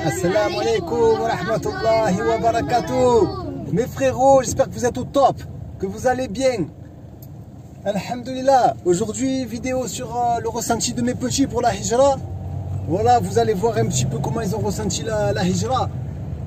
Assalamu alaikum wa rahmatullahi wa barakatuh. Mes frérots, j'espère que vous êtes au top, que vous allez bien. Alhamdulillah. Aujourd'hui, vidéo sur le ressenti de mes petits pour la hijra. Voilà, vous allez voir un petit peu comment ils ont ressenti la hijra.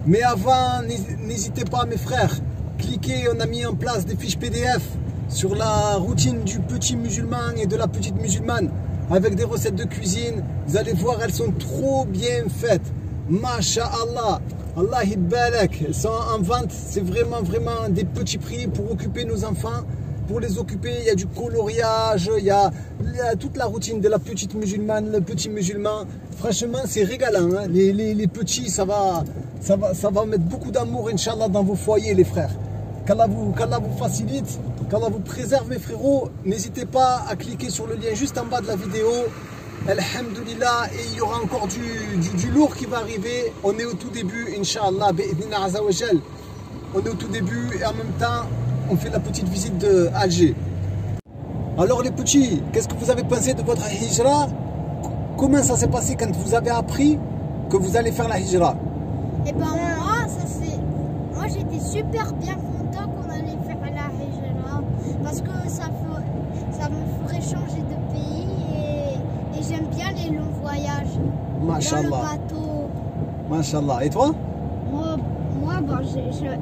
Mais avant, n'hésitez pas mes frères, cliquez, on a mis en place des fiches PDF sur la routine du petit musulman et de la petite musulmane avec des recettes de cuisine. Vous allez voir, elles sont trop bien faites. Masha'Allah, Allah yibbalak. Elles sont en vente, c'est vraiment des petits prix pour occuper nos enfants. Pour les occuper, il y a du coloriage, il y a toute la routine de la petite musulmane, le petit musulman. Franchement, c'est régalant. Hein. Les petits, ça va mettre beaucoup d'amour, Inch'Allah, dans vos foyers, les frères. Qu'Allah vous facilite, qu'Allah vous préserve, mes frérots. N'hésitez pas à cliquer sur le lien juste en bas de la vidéo. Alhamdulillah, et il y aura encore du lourd qui va arriver. On est au tout début, Inch'Allah, bi'idhnillah azza wa jal. On est au tout début et en même temps, on fait la petite visite d'Alger. Alors les petits, qu'est-ce que vous avez pensé de votre hijra? Comment ça s'est passé quand vous avez appris que vous allez faire la hijra? Eh ben moi j'étais super bien content qu'on allait faire la hijra parce que ça me ferait changer de pays et j'aime bien les longs voyages. Masha'Allah. Dans le bateau. Masha'Allah. Et toi? Moi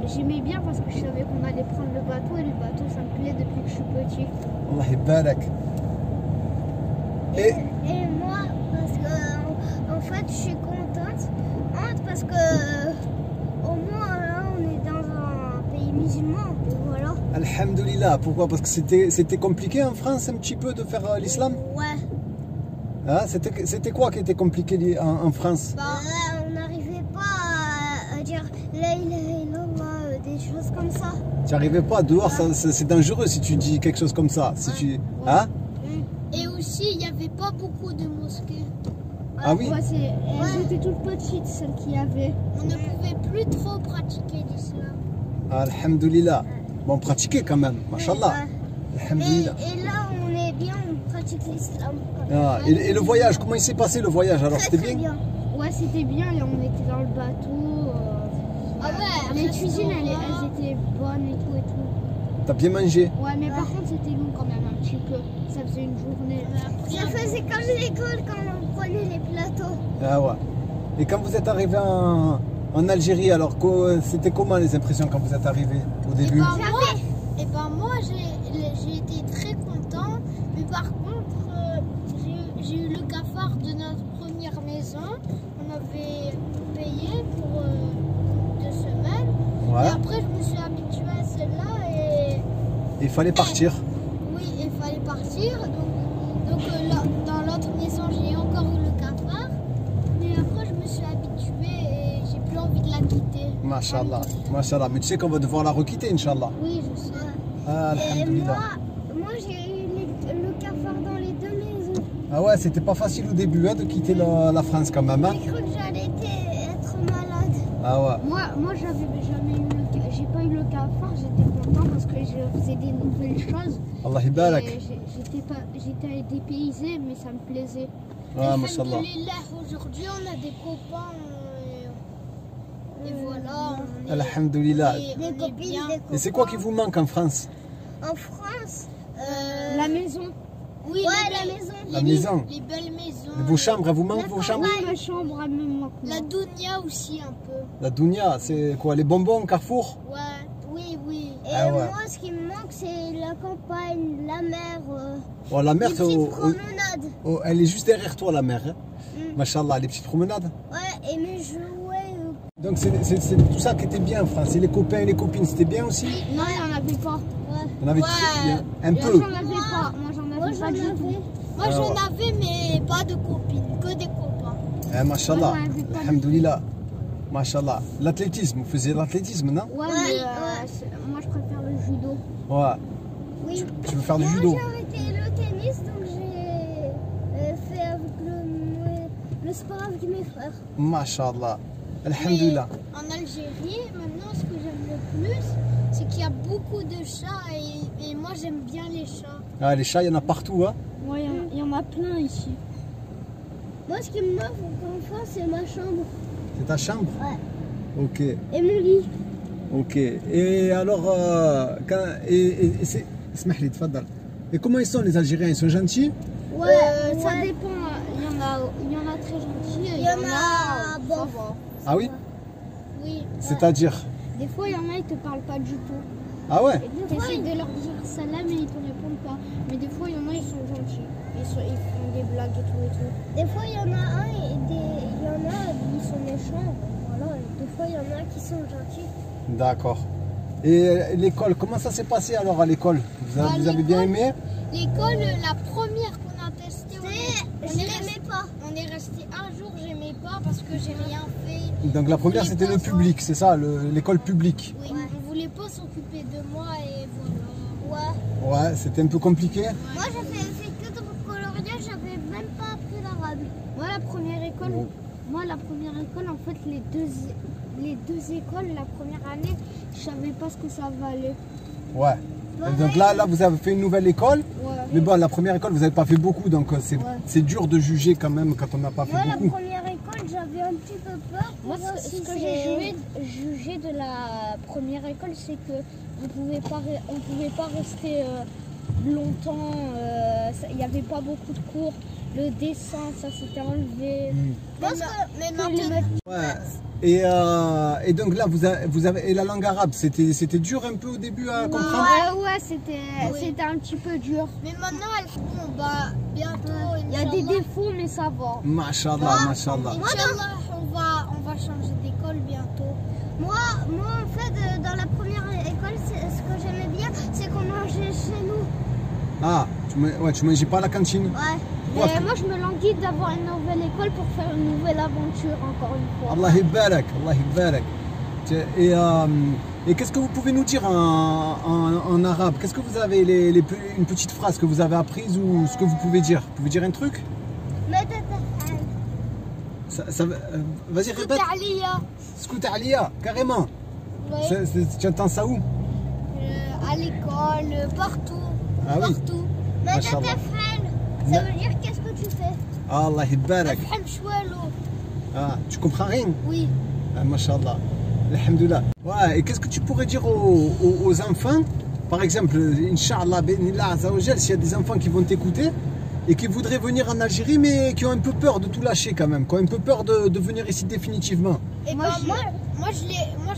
j'aimais bien parce que je savais qu'on allait prendre le bateau et le bateau ça me plaît depuis que je suis petit. Allah yibbarak. Et moi, parce que en fait je suis contente parce que au moins là, on est dans un pays musulman, et voilà. Alhamdulillah. Pourquoi? Parce que c'était compliqué en France un petit peu de faire l'islam? Ouais. Ah, c'était quoi qui était compliqué en France? On n'arrivait pas à dire la ilaha illallah, des choses comme ça. Tu n'arrivais pas dehors, c'est dangereux si tu dis quelque chose comme ça. Si tu... Hein? Et aussi, il n'y avait pas beaucoup de mosquées. Ah oui? Ouais, elles étaient toutes petites, celles qu'il y avait. On ne pouvait plus trop pratiquer l'islam. Alhamdulillah. Bon, pratiquer quand même, mashallah. Alhamdulillah. Et là, on est bien, on pratique l'islam. Ah, et le voyage, comment il s'est passé le voyage? Alors, c'était bien? Ouais, c'était bien, on était dans le bateau. Ah ouais, les cuisines, elles étaient bonnes et tout. T'as bien mangé? Ouais, mais par contre, c'était long quand même, un petit peu. Ça faisait une journée. Ça faisait comme l'école quand on prenait les plateaux. Ah ouais. Et quand vous êtes arrivé en Algérie, alors c'était comment les impressions quand vous êtes arrivé au début? Et ben moi j'ai été très content, mais par contre j'ai eu le cafard de notre première maison. On avait payé pour 2 semaines. Ouais. Et après je me suis habituée à celle-là et Il fallait partir. oui, il fallait partir. Donc là, dans l'autre maison j'ai encore eu le cafard, mais après je me suis habituée et j'ai plus envie de la quitter. Masha'Allah. Masha'Allah. Mais tu sais qu'on va devoir la requitter, Inch'Allah. Oui, je sais. Ah, Et alhamdulillah. moi j'ai eu le cafard dans les 2 maisons. Ah ouais, c'était pas facile au début hein, de quitter la France quand même. Hein? J'ai cru que j'allais être malade. Ah ouais. Moi j'avais jamais eu j'ai pas eu le cafard, j'étais content parce que je faisais des nouvelles choses. Allah yibbarak. J'étais dépaysée, mais ça me plaisait. Ah, mashallah. Aujourd'hui on a des copains et voilà. Alhamdulillah. Des copines, des copains. Et c'est quoi qui vous manque en France? En France La maison. Oui, la maison. La maison. Les belles maisons. Vos chambres, elles vous manquent vos chambres? Ma chambre, elle me manque. La Dounia aussi un peu. La Dounia, c'est quoi? Les bonbons Carrefour? Ouais, oui. Et Ah ouais. moi ce qui me manque c'est la campagne, la mer. Oh, la mer, les petites promenades. elle est juste derrière toi, la mer. Hein? Mashallah, les petites promenades. Ouais, et mes jouets. Donc c'est tout ça qui était bien en France. Et les copains et les copines, c'était bien aussi? Non, il n'y en avait pas. On avait un peu. Moi, j'en avais pas. Moi, j'en avais pas du tout. Moi j'en avais mais pas de copines, que des copains. Eh, mashallah, Moi, j'en avais pas du alhamdulillah. Mashallah. L'athlétisme, vous faisiez l'athlétisme, non? Ouais, mais moi, je préfère le judo. Ouais. Oui. Tu veux faire du Moi, judo? j'ai arrêté le tennis, donc j'ai fait avec le sport avec mes frères. Mashallah. Alhamdulillah. Mais en Algérie, maintenant, ce que j'aime le plus, c'est qu'il y a beaucoup de chats et moi, j'aime bien les chats. Ah, les chats, il y en a partout, hein? Ouais, il y en a plein ici. Moi, ce qui me manque en France, c'est ma chambre. C'est ta chambre? Ouais. Ok. Et mon lit. Ok. Et alors, c'est... اسمح لي تفضل. Et comment ils sont les Algériens? Ils sont gentils? Ouais, ça dépend. Il y en a très gentils. Il y en a bon. Ça va. Ah oui? Oui. C'est-à-dire? Des fois, il y en a, ils te parlent pas du tout. Ah ouais? Tu essaies de leur dire salam et ils te répondent pas. Mais des fois, il y en a, ils sont gentils. Ils font des blagues et tout. Des fois, il y en a un et il y en a, ils sont méchants. Voilà. Des fois, il y en a qui sont gentils. D'accord. Et l'école, comment ça s'est passé alors à l'école? Vous avez bien aimé? L'école, la première qu'on a testée, Je l'aimais pas. on est resté un jour, j'aimais pas parce que j'ai rien fait. Donc la première c'était le public, c'est ça, l'école publique? Oui, on voulait pas s'occuper de moi et voilà. Ouais. Ouais, c'était un peu compliqué? Moi, j'ai fait que de coloriage, j'avais même pas appris l'arabe. Moi, la première école, en fait, les deux écoles, la première année, je savais pas ce que ça valait. Ouais. Et donc là, vous avez fait une nouvelle école? Ouais. Mais bon, la première école, vous n'avez pas fait beaucoup, donc c'est dur de juger quand même quand on n'a pas fait Moi, beaucoup. la première école, j'avais un petit peu peur. Moi, ce que j'ai jugé de la première école, c'est que on pouvait pas rester longtemps. Il n'y avait pas beaucoup de cours. Le dessin, ça s'était enlevé. Mais maintenant, Ouais. Et donc là, vous avez et la langue arabe, c'était dur un peu au début à comprendre? Ouais, c'était un petit peu dur. mais maintenant, on va bientôt. Il y a des défauts, mais ça va. Mashallah, mashallah. Inch'Allah, on va changer d'école bientôt. Moi, en fait, dans la première école, ce que j'aimais bien, c'est qu'on mangeait chez nous. Ah, tu mangeais pas à la cantine? Ouais. Ouais. Mais moi, je me languis d'avoir une nouvelle école pour faire une nouvelle aventure, encore une fois. Allah ybarak, Allah ybarak. Et qu'est-ce que vous pouvez nous dire en arabe? Qu'est-ce que vous avez, une petite phrase que vous avez apprise ou ce que vous pouvez dire? Vous pouvez dire un truc? Vas-y, répète. Scout Alia, carrément. Oui. Tu entends ça où? À l'école, partout. Ah oui. Partout. Mashallah. Ça veut dire qu'est-ce que tu fais? Allah ybarak. Ah, tu comprends rien? Oui. Ah, mashallah. Alhamdulillah. Ouais, et qu'est-ce que tu pourrais dire aux enfants? Par exemple, Inch'Allah, Benillah Azzawajal, s'il y a des enfants qui vont t'écouter et qui voudraient venir en Algérie, mais qui ont un peu peur de tout lâcher quand même, qui ont un peu peur de venir ici définitivement. Et moi, je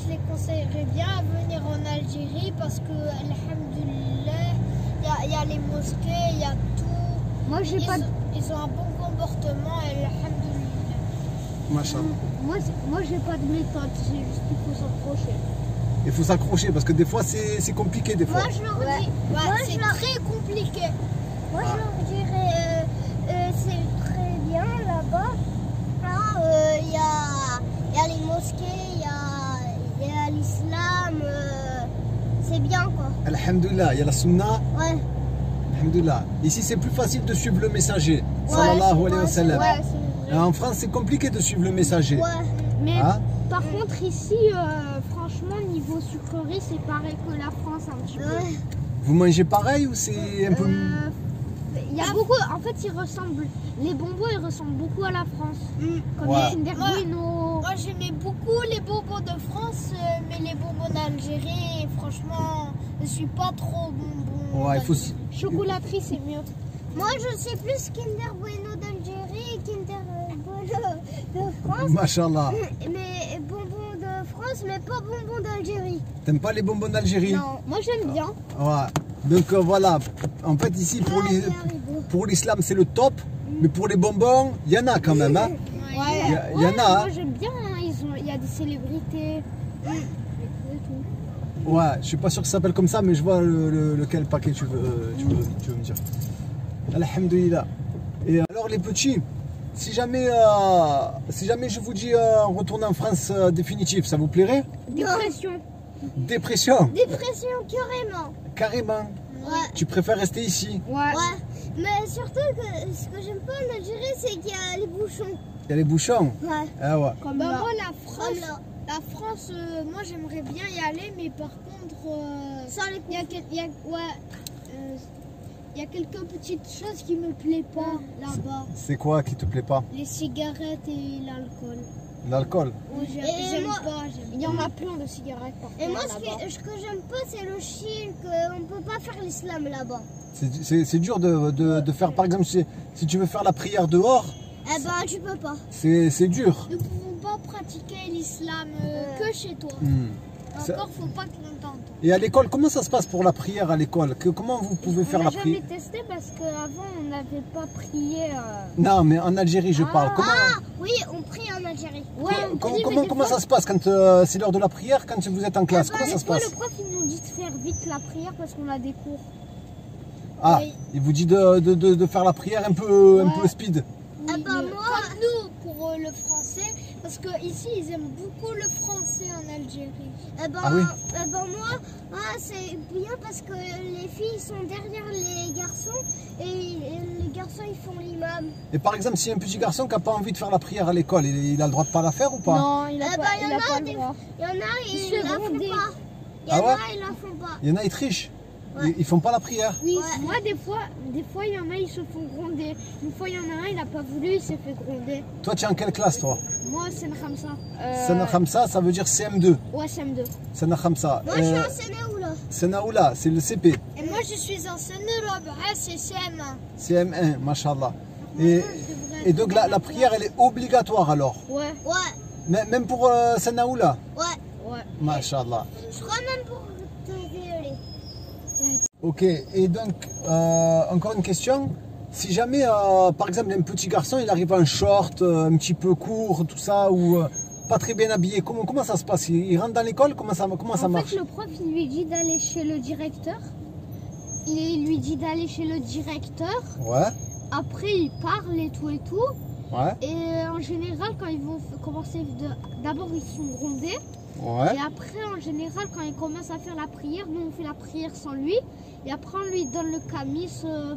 les conseillerais bien à venir en Algérie parce que, alhamdulillah, il y a les mosquées, il y a tout. Moi, Ils ont un bon comportement, alhamdulillah. Mashallah. Moi, j'ai pas de méthode, c'est juste qu'il faut s'approcher. Il faut s'accrocher parce que des fois c'est compliqué des fois. Moi, je leur dis. C'est très compliqué. Moi, je leur dirais, c'est très bien là-bas. Il y a les mosquées, il y a l'islam. C'est bien, quoi. Alhamdulillah, il y a la sunna. Ouais. Alhamdulillah. Ici, c'est plus facile de suivre le messager. Sallallahu alayhi wa sallam. En France, c'est compliqué de suivre le messager. Ouais. Mais Hein? par contre, ici, franchement, niveau sucrerie, c'est pareil que la France un petit peu. Vous mangez pareil ou c'est un peu... Il y a beaucoup, en fait, ils ressemblent. Les bonbons, ils ressemblent beaucoup à la France. Comme Ouais. les Kinder Bueno. Moi, j'aimais beaucoup les bonbons de France, mais les bonbons d'Algérie, franchement, je suis pas trop bonbon. Ouais, il faut... Chocolaterie, c'est mieux. Moi, je sais plus Kinder Bueno d'Algérie et Kinder Bueno de France. Mashallah. Mais bonbons de France, mais pas bonbons d'Algérie. T'aimes pas les bonbons d'Algérie? Non, moi j'aime bien. Ouais. Donc voilà, en fait ici pour l'islam c'est le top, mais pour les bonbons, il y en a quand même. Hein. Ouais, Il y en a. Moi Hein. j'aime bien, hein. Il y a des célébrités. Ouais, je suis pas sûr que ça s'appelle comme ça, mais je vois lequel paquet tu veux me dire. Alhamdulillah. Et alors les petits, si jamais je vous dis retourner en France définitif, ça vous plairait? Dépression. Dépression? Dépression, carrément. Carrément. Ouais. Tu préfères rester ici? Ouais. Mais surtout que ce que j'aime pas en Algérie, c'est qu'il y a les bouchons. Il y a les bouchons? Ouais. Ah ouais. Comme Bah, là. moi, la France, moi j'aimerais bien y aller, mais par contre, il y a quelques petites choses qui me plaisent pas là-bas. C'est quoi qui te plaît pas? Les cigarettes et l'alcool. L'alcool. J'aime pas. Il y en a plein de cigarettes par Et moi, là-bas. ce que j'aime pas, c'est le chic. On peut pas faire l'islam là-bas. C'est dur de faire, par exemple, si tu veux faire la prière dehors, Eh ben, tu peux pas. c'est dur. Nous pouvons pas pratiquer l'islam que chez toi. Encore, faut pas que l'on tente. Et à l'école, comment ça se passe pour la prière à l'école? Comment vous pouvez faire la On n'a prière? jamais testé parce qu'avant on n'avait pas prié. Non, mais en Algérie, je parle. Ah, oui, on prie en Algérie. Ouais, on prie, mais des Comment fois- ça se passe quand c'est l'heure de la prière, quand vous êtes en classe? Comment ça Des se fois, passe? le prof il nous dit de faire vite la prière parce qu'on a des cours. Ah, Oui. il vous dit de faire la prière un peu speed. Ah bah mais- moi, comme nous pour le français, parce que ici ils aiment beaucoup le français en Algérie. Eh ben, Ah oui. Moi, c'est bien parce que les filles sont derrière les garçons et les garçons ils font l'imam. Et par exemple, si un petit garçon qui n'a pas envie de faire la prière à l'école, il a le droit de pas la faire ou pas? Non, il a Eh pas, ben, il a pas le droit. Il y en a, Ils se ils la font font des- pas. Il y Ah en ouais a, ils la font pas. Il y en a, ils trichent. Ouais. Ils font pas la prière. Oui, Ouais. moi des fois il y en a ils se font gronder. Une fois il y en a un il a pas voulu, il s'est fait gronder. Toi, tu es en quelle classe, toi? Moi c'est une Khamsa. Sana Khamsa, ça veut dire CM2. Ouais, CM2. Sana Khamsa. Moi, je suis en Sénéoula. Senaoula, c'est le CP. Et moi, je suis en Sénéoula, c'est CM1. CM1, mashallah. Et donc la prière, elle est obligatoire alors? Ouais, Ouais, Même pour Senaoula? ouais. ouais. Mashallah. Je crois même pour te violer. Ok, et donc, encore une question. Si jamais, par exemple, un petit garçon, il arrive en short, un petit peu court, tout ça, ou pas très bien habillé, comment ça se passe? Il rentre dans l'école? Comment ça En marche? fait, le prof, il lui dit d'aller chez le directeur. Il lui dit d'aller chez le directeur. Ouais, Après, il parle et tout et tout. ouais, Et en général, quand ils vont commencer, d'abord ils sont grondés. ouais. Et après, en général, quand il commence à faire la prière, nous on fait la prière sans lui. Et après, on lui donne le camis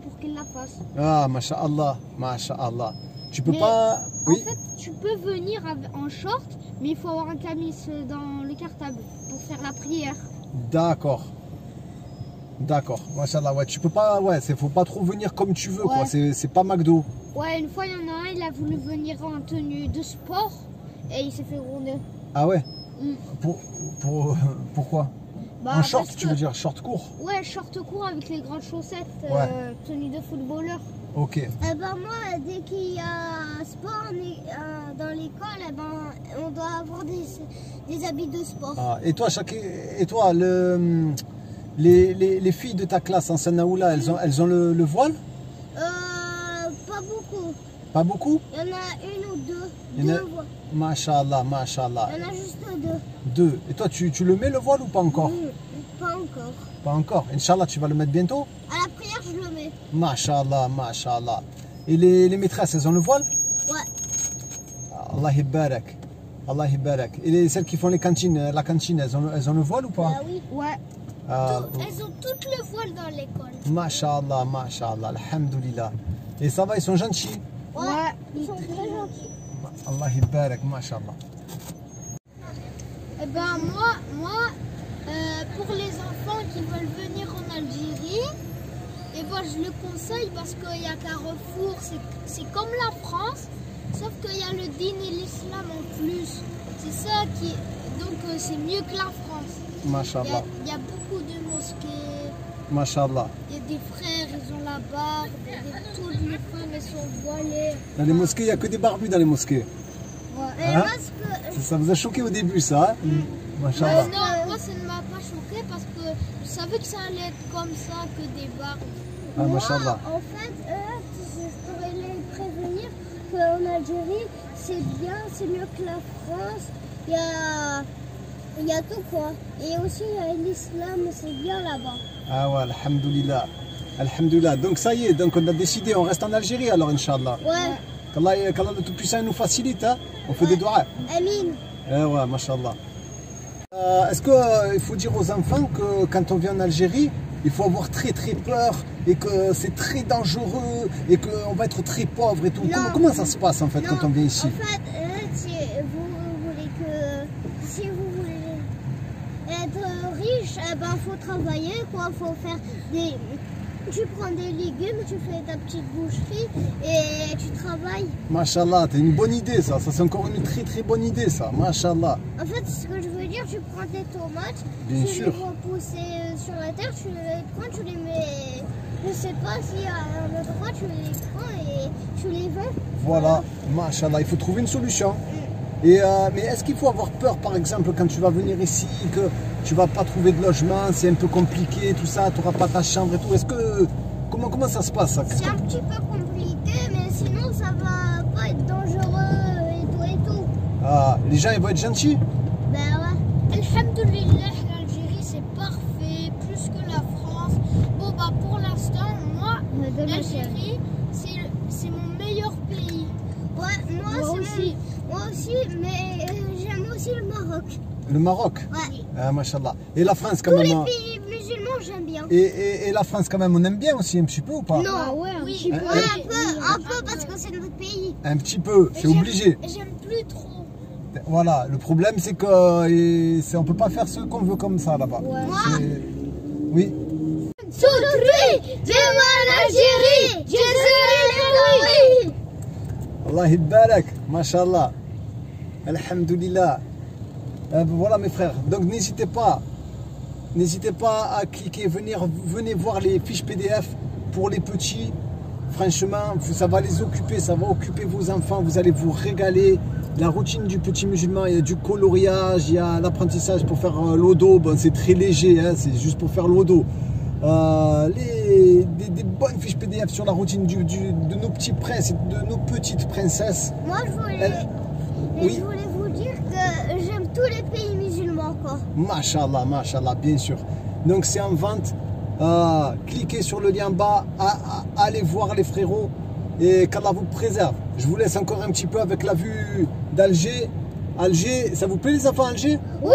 pour qu'il la fasse. Ah, masha'Allah, masha'Allah. Tu peux Mais, pas... Oui, En fait, tu peux venir en short, mais il faut avoir un camis dans le cartable pour faire la prière. d'accord. D'accord, masha'Allah, ouais, tu peux pas... Ouais, faut pas trop venir comme tu veux, quoi. Ouais. C'est pas McDo. Ouais, une fois, il y en a un, il a voulu venir en tenue de sport et il s'est fait gronder. Ah ouais? Mm. Pourquoi? Bah, En short, parce tu que- veux dire short court? Ouais, short court avec les grandes chaussettes, Ouais. tenue de footballeur. Ok. Eh ben moi, dès qu'il y a sport dans l'école, eh ben, on doit avoir des habits de sport. Ah, et toi, les filles de ta classe en Senaoula, elles ont le voile? Pas beaucoup. Pas beaucoup? Il y en a une ou deux. Il y en a- Deux voix. Masha'Allah, masha'Allah. Il y en a juste deux. Deux. Et toi, tu le mets le voile ou pas encore? Pas encore. Pas encore. Inch'Allah, tu vas le mettre bientôt? À la prière, je le mets. Masha'Allah, masha'Allah. Et les maîtresses, elles ont le voile? Ouais. Allah barak. Allah barak. Et celles qui font la cantine, elles ont le voile ou pas? Bah oui. Ouais. Ah, Elles ont toutes le voile dans l'école. Masha'Allah, masha'Allah, alhamdulillah. Et ça va, ils sont gentils? Ouais. Ils sont très gentils. Allah barak, masha'Allah. Eh ben moi pour les enfants qui veulent venir en Algérie, et ben je le conseille parce qu'il y a Carrefour, c'est comme la France, sauf qu'il y a le din et l'islam en plus. C'est ça qui, donc c'est mieux que la France. Masha'Allah, Il y a beaucoup de mosquées, masha'Allah. il y a des frères, ils ont la barbe, toutes les femmes elles sont voilées. Dans les mosquées, il n'y a que des barbus dans les mosquées. Et Hein? parce que Ça vous a choqué au début, ça, hein? Masha'Allah. non, moi ça ne m'a pas choqué parce que je savais que ça allait être comme ça, que des barbes. Ah, masha'Allah. En fait, je pourrais les prévenir qu'en Algérie, c'est bien, c'est mieux que la France. Il y a tout quoi. Et aussi, il y a l'islam, c'est bien là-bas. Ah ouais, alhamdulillah. Alhamdulillah. Donc ça y est, donc on a décidé, on reste en Algérie alors, Inch'Allah. Ouais, Qu'Allah le Tout-Puissant nous facilite, hein? On fait des doigts. Amin. Eh ouais, mashallah. Est-ce qu'il faut dire aux enfants que quand on vient en Algérie, il faut avoir très très peur et que c'est très dangereux et qu'on va être très pauvre et tout? Non. Comment ça se passe en fait quand on vient ici? En fait, si vous voulez être riche, eh ben faut travailler quoi, faut faire tu prends des légumes, tu fais ta petite boucherie et tu travailles. Machallah, t'as une bonne idée ça. Ça c'est encore une très très bonne idée ça. Machallah. En fait, ce que je veux dire, tu prends tes tomates, Bien tu sûr. les vois pousser sur la terre, tu les prends, tu les mets, je sais pas si à un endroit, tu les prends et tu les vends. Voilà, machallah, il faut trouver une solution. Mais est-ce qu'il faut avoir peur, par exemple, quand tu vas venir ici, que tu vas pas trouver de logement, c'est un peu compliqué, tout ça, tu n'auras pas ta chambre et tout. Est-ce que comment ça se passe ça? C'est un petit peu compliqué, mais sinon ça va pas être dangereux et tout. Ah, les gens ils vont être gentils? Ben ouais. Alhamdulillah, l'Algérie c'est parfait, plus que la France. Bon bah pour l'instant, moi, l'Algérie c'est mon meilleur pays. Ouais, moi aussi, mais j'aime aussi le Maroc. Le Maroc? Ouais. Ah, machallah. Et la France quand Tous même? les pays musulmans, j'aime bien. Et la France quand même, on aime bien aussi un petit peu ou pas? Non, Ah ouais, un petit peu. un peu parce que c'est notre pays. Un petit peu, c'est obligé. J'aime plus trop. Voilà, le problème c'est qu'on peut pas faire ce qu'on veut comme ça là-bas. C'est- Oui. Soutri, dis-moi l'Algérie, Jésus Allah يبارك, mashallah. Alhamdulillah. Voilà mes frères. Donc n'hésitez pas à cliquer, venez voir les fiches PDF pour les petits. Franchement, ça va les occuper, ça va occuper vos enfants, vous allez vous régaler. La routine du petit musulman, il y a du coloriage, il y a l'apprentissage pour faire l'odo. Bon, c'est très léger, hein, c'est juste pour faire l'odo. Des bonnes fiches PDF sur la routine de nos petits princes et de nos petites princesses. Moi, je voulais vous dire que j'aime tous les pays musulmans encore. Machallah, machallah, bien sûr. Donc c'est en vente. Cliquez sur le lien en bas, allez voir les frérots et qu'Allah vous préserve. Je vous laisse encore un petit peu avec la vue d'Alger. Alger, ça vous plaît les enfants, Alger? Oui,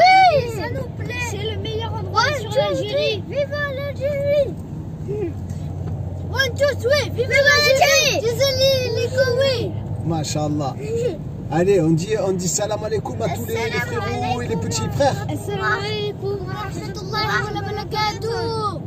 ça nous plaît. C'est le meilleur endroit sur l'Algérie. Vive l'Algérie. 1, 2, 3, vive l'Algérie. Désolé les Koweïts. Machallah. Allez, on dit salam alaikum à tous les frérots et les petits frères. Assalamu alaikum wa rahmatullahi wa barakatuh.